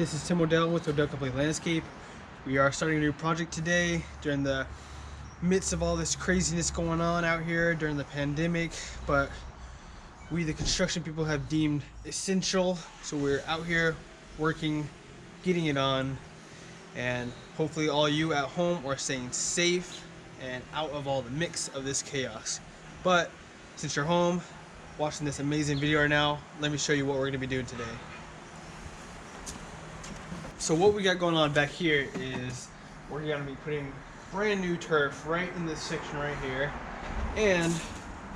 This is Tim Odell with Odell Complete Landscape. We are starting a new project today during the midst of all this craziness going on out here during the pandemic, but we the construction people have deemed essential, so we're out here working, getting it on, and hopefully all you at home are staying safe and out of all the mix of this chaos. But since you're home watching this amazing video right now, let me show you what we're going to be doing today. So what we got going on back here is we're going to be putting brand new turf right in this section right here and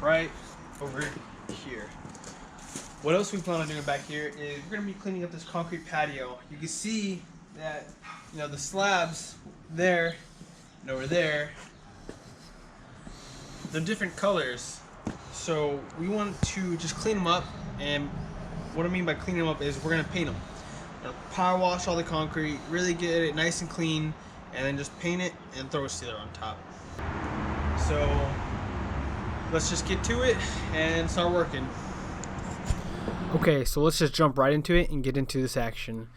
right over here. What else we plan on doing back here is we're going to be cleaning up this concrete patio. You can see that, you know, the slabs there and over there, they're different colors. So we want to just clean them up, and what I mean by cleaning them up is we're going to paint them. Power wash all the concrete, really get it nice and clean, and then just paint it and throw a sealer on top. So let's just get to it and start working. Okay, so let's just jump right into it and get into this action.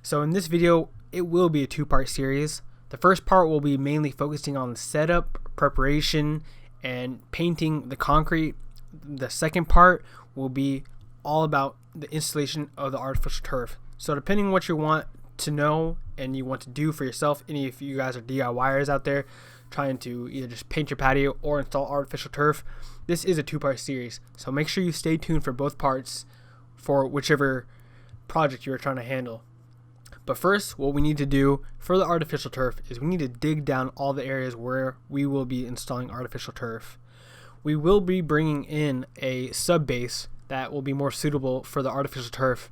So in this video, it will be a two-part series. The first part will be mainly focusing on the setup, preparation, and painting the concrete. The second part will be all about the installation of the artificial turf. So depending on what you want to know and you want to do for yourself, any of you guys are DIYers out there trying to either just paint your patio or install artificial turf, this is a two-part series. So make sure you stay tuned for both parts for whichever project you're trying to handle. But first, what we need to do for the artificial turf is we need to dig down all the areas where we will be installing artificial turf. We will be bringing in a sub base that will be more suitable for the artificial turf.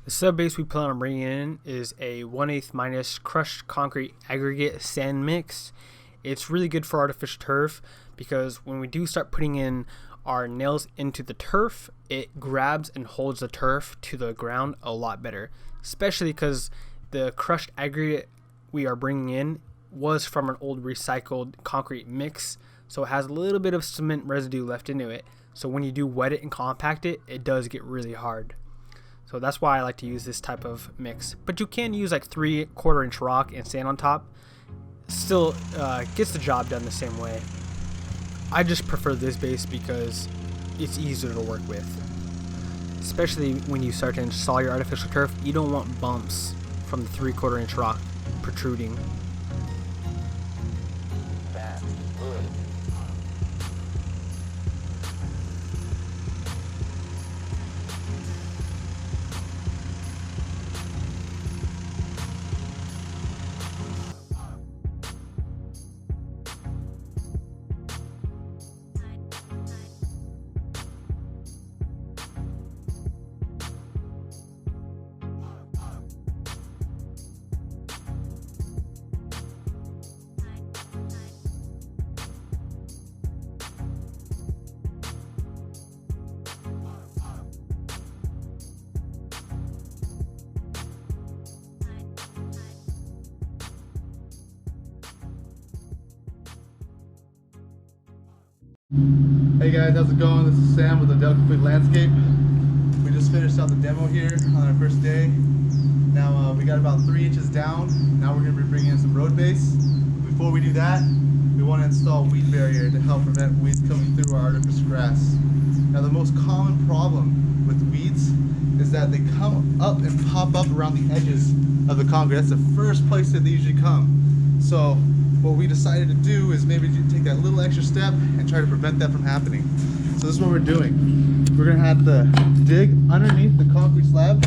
The sub base we plan on bringing in is a 1/8 crushed concrete aggregate sand mix. It's really good for artificial turf because when we do start putting in our nails into the turf, it grabs and holds the turf to the ground a lot better, especially because the crushed aggregate we are bringing in was from an old recycled concrete mix, so it has a little bit of cement residue left into it. So when you do wet it and compact it, it does get really hard. So that's why I like to use this type of mix. But you can use like 3/4 inch rock and sand on top. Still gets the job done the same way. I just prefer this base because it's easier to work with. Especially when you start to install your artificial turf, you don't want bumps from the 3/4 inch rock protruding. Hey guys, how's it going? This is Sam with Odell Complete Landscape. We just finished out the demo here on our first day. Now we got about 3 inches down. Now we're going to be bringing in some road base. Before we do that, we want to install weed barrier to help prevent weeds coming through our artificial grass. Now the most common problem with weeds is that they come up and pop up around the edges of the concrete. That's the first place that they usually come. So what we decided to do is maybe take that little extra step and try to prevent that from happening. So this is what we're doing. We're going to have to dig underneath the concrete slab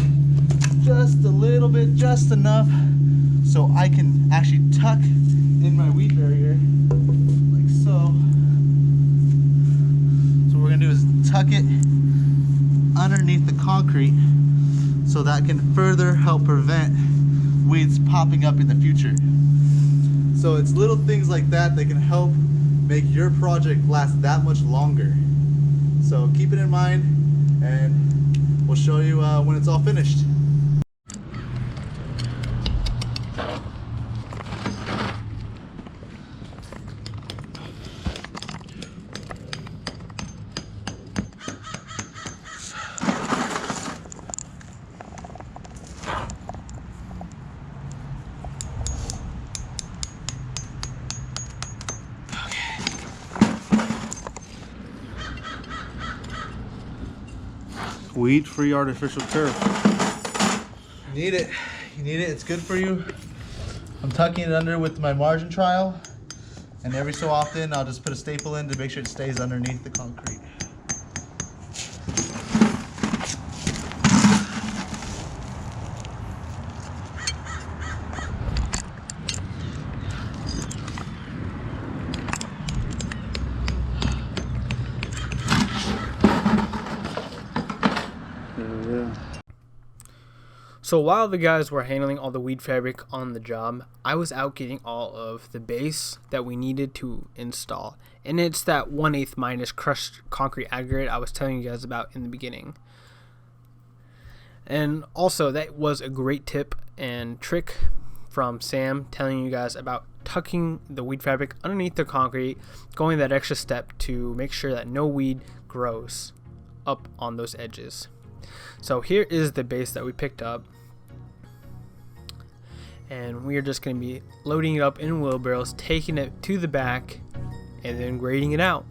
just a little bit, just enough, so I can actually tuck in my weed barrier, like so. So what we're going to do is tuck it underneath the concrete so that can further help prevent weeds popping up in the future. So it's little things like that that can help make your project last that much longer. So keep it in mind, and we'll show you when it's all finished. weed-free artificial turf. You need it. You need it. It's good for you. I'm tucking it under with my margin trowel, and every so often I'll just put a staple in to make sure it stays underneath the concrete. So while the guys were handling all the weed fabric on the job, I was out getting all of the base that we needed to install. And it's that 1/8 minus crushed concrete aggregate I was telling you guys about in the beginning. And also, that was a great tip and trick from Sam, telling you guys about tucking the weed fabric underneath the concrete, going that extra step to make sure that no weed grows up on those edges. So here is the base that we picked up, and we are just going to be loading it up in wheelbarrows, taking it to the back, and then grading it out.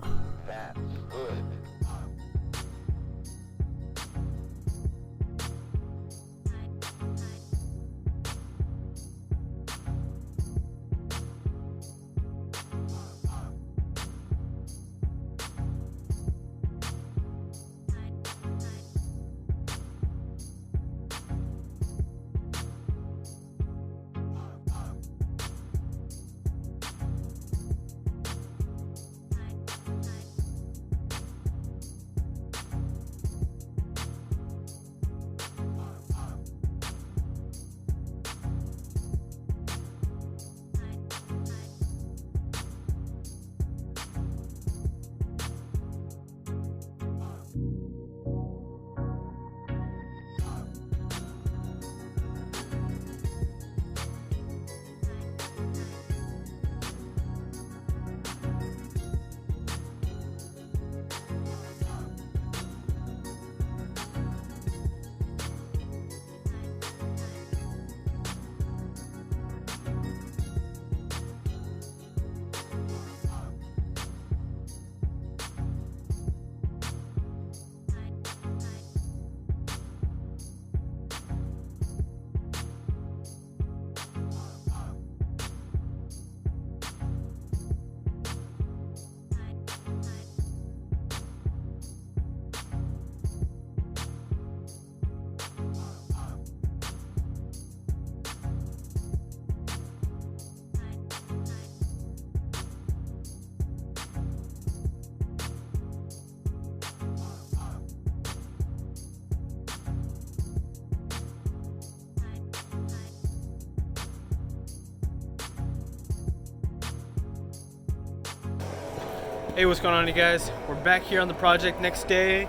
Hey, what's going on, you guys? We're back here on the project next day.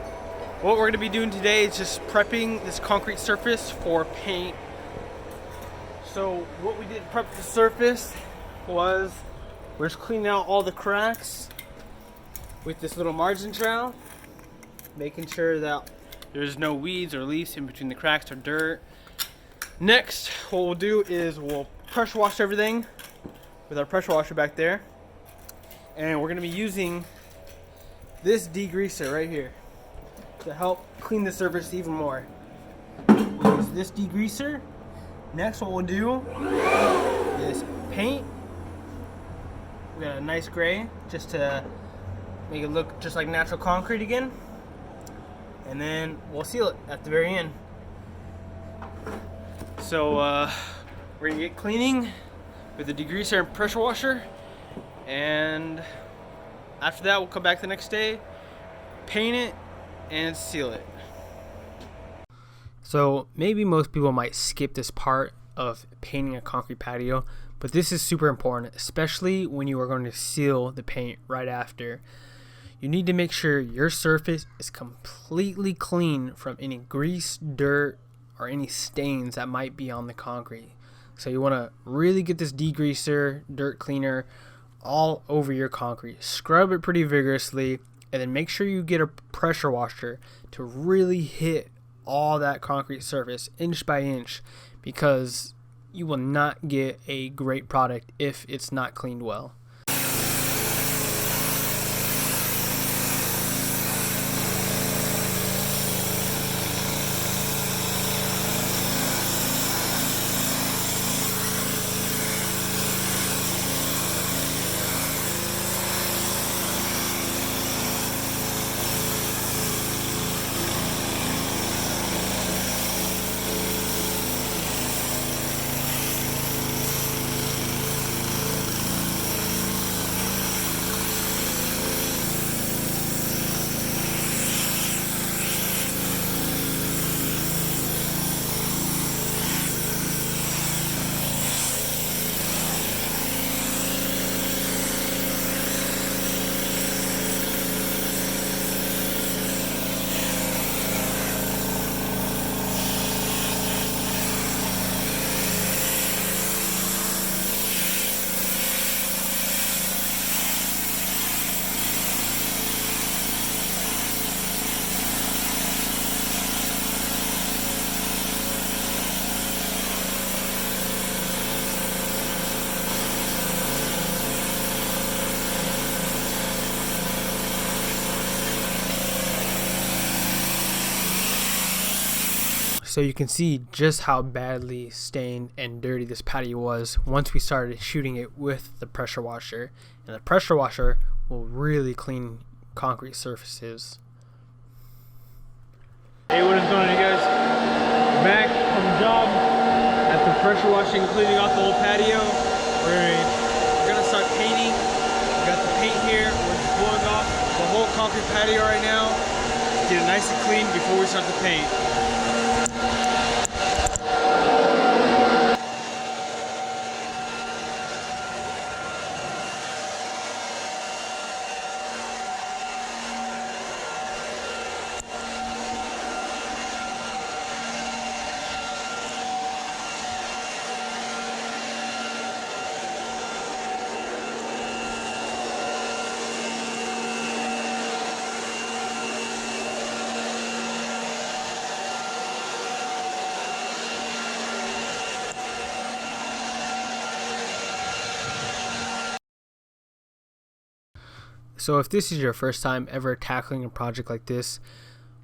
What we're going to be doing today is just prepping this concrete surface for paint. So what we did to prep the surface was we're just cleaning out all the cracks with this little margin trowel, making sure that there's no weeds or leaves in between the cracks or dirt. Next, what we'll do is we'll pressure wash everything with our pressure washer back there. And we're going to be using this degreaser right here to help clean the surface even more. We'll use this degreaser. Next, what we'll do is paint. We got a nice gray just to make it look just like natural concrete again. And then we'll seal it at the very end. So we're going to get cleaning with the degreaser and pressure washer. And after that, we'll come back the next day, paint it, and seal it. So maybe most people might skip this part of painting a concrete patio, but this is super important, especially when you are going to seal the paint right after. You need to make sure your surface is completely clean from any grease, dirt, or any stains that might be on the concrete. So you want to really get this degreaser, dirt cleaner, all over your concrete. Scrub it pretty vigorously, and then make sure you get a pressure washer to really hit all that concrete surface inch by inch, because you will not get a great product if it's not cleaned well. So you can see just how badly stained and dirty this patio was once we started shooting it with the pressure washer. And the pressure washer will really clean concrete surfaces. Hey, what is going on, you guys? Back on the job at the pressure washing, cleaning off the whole patio. We're gonna start painting. We got the paint here. We're just blowing off the whole concrete patio right now. Get it nice and clean before we start the paint. So if this is your first time ever tackling a project like this,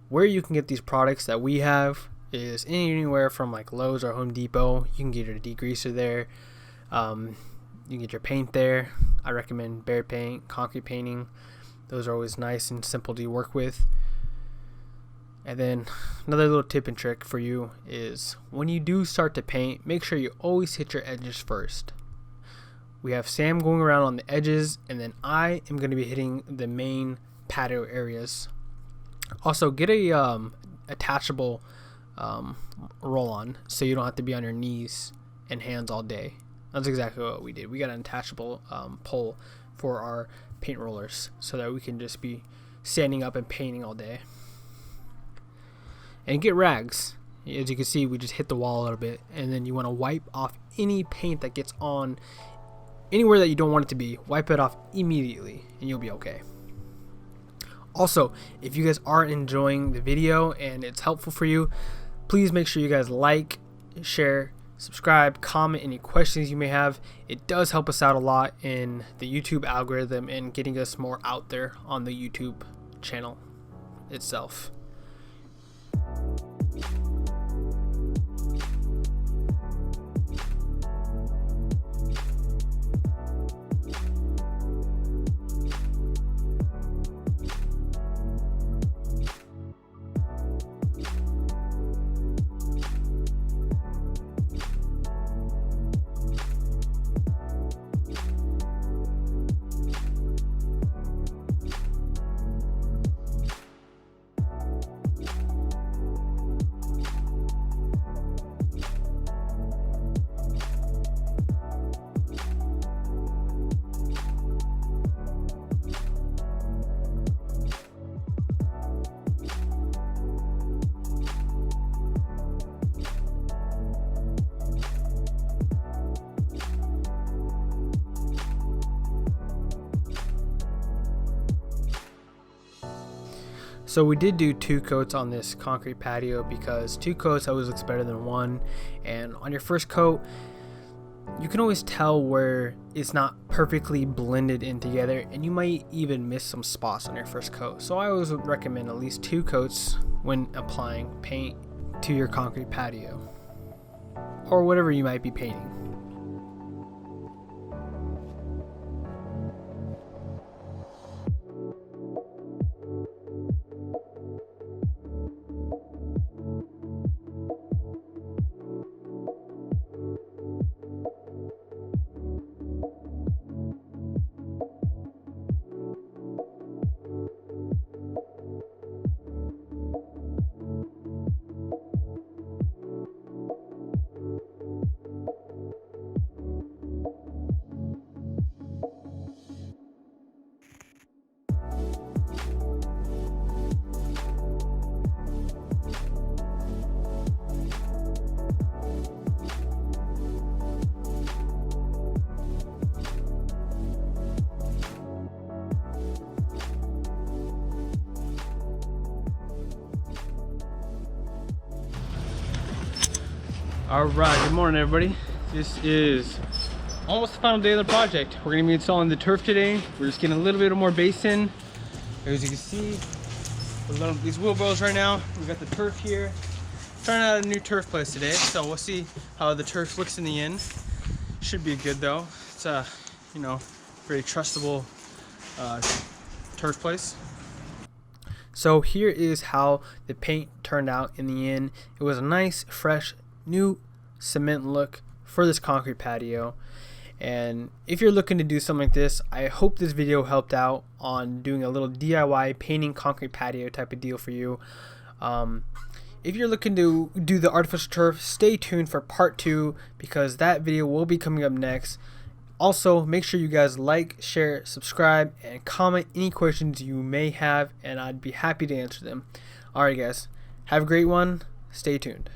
where you can get these products that we have is anywhere from like Lowe's or Home Depot. You can get your degreaser there. You can get your paint there. I recommend Bear Paint, concrete painting. Those are always nice and simple to work with. And then another little tip and trick for you is when you do start to paint, make sure you always hit your edges first. We have Sam going around on the edges, and then I am going to be hitting the main patio areas. Also, get a attachable roll-on so you don't have to be on your knees and hands all day. That's exactly what we did. We got an attachable pole for our paint rollers so that we can just be standing up and painting all day. And get rags. As you can see, we just hit the wall a little bit, and then you want to wipe off any paint that gets on anywhere that you don't want it to be. Wipe it off immediately and you'll be okay. Also, if you guys are enjoying the video and it's helpful for you, please make sure you guys like, share, subscribe, comment any questions you may have. It does help us out a lot in the YouTube algorithm and getting us more out there on the YouTube channel itself. So we did do 2 coats on this concrete patio because 2 coats always looks better than 1. And on your first coat, you can always tell where it's not perfectly blended in together, and you might even miss some spots on your first coat. So I always would recommend at least 2 coats when applying paint to your concrete patio or whatever you might be painting. Alright, good morning everybody. This is almost the final day of the project. We're going to be installing the turf today. We're just getting a little bit more base in. As you can see, we're loading these wheelbarrows right now. We got the turf here. trying out a new turf place today, so we'll see how the turf looks in the end. Should be good though. It's a, you know, very trustable turf place. So here is how the paint turned out in the end. It was a nice, fresh, new cement look for this concrete patio. And if you're looking to do something like this, I hope this video helped out on doing a little DIY painting concrete patio type of deal for you. If you're looking to do the artificial turf, stay tuned for part 2 because that video will be coming up next. Also, make sure you guys like, share, subscribe, and comment any questions you may have, and I'd be happy to answer them. Alright guys, have a great one. Stay tuned.